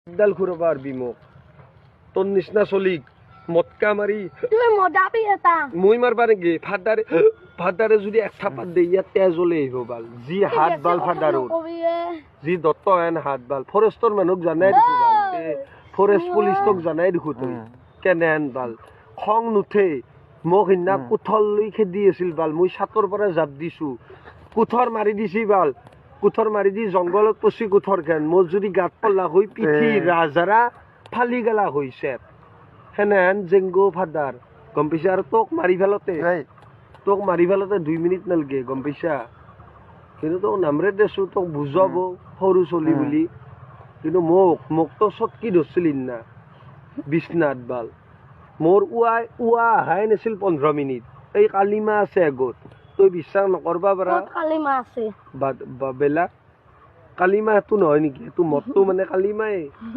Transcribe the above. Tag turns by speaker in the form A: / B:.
A: ডাল খুরবা আর বিমুখ তোর নিচনা চলিক মটকা মারি
B: তুই মদাবি এটা
A: মই মারবা নাকি ফাদারে যদি এক থাপাত দে ইয়াত তেজ ওলে আহিব বাল যি হাত বাল ফাদাৰৰ যি দত্ত হেন হাত বাল ফৰেষ্টৰ মানুহক জানাই দেখো বাল ফৰেষ্ট পুলিচক জানাই দেখো তই কেনে হেন বাল খং নুঠে মোক সিদিনা কোঠৰ লৈ খেদি আছিল বাল মই ছাতৰ পৰা জাপ দিছো কোঠৰ মাৰি দিছি বাল কোঠৰ মাৰি দি জংঘলত পচি কোঠৰ খেন মোৰ যদি গাত পল্লা হৈ পিঠি ৰাজাৰা ফালি গেলা হৈছে হেনেন জেংগো ফাদাৰ গম পাইছা আৰু তোক মাৰি ফেলতে 2 মিনিট নালগে গম পাইছা কিন্তু তোক নামৰে দেছো তোক বুজাব সৰু চলি বুলি কিন্তু মোক তো চটকি ধৰছিলি না বিছনাত বাল মোৰ উৱা আহাই নাছিল 15 মিনিট এই কালিমা আছে আগত তই বিশ্বাস নকৰবা পাৰা
B: কালিমা আছে
A: বেলা কালিমা এটো নহয় নেকি এটো মতটো মানে কালিমাই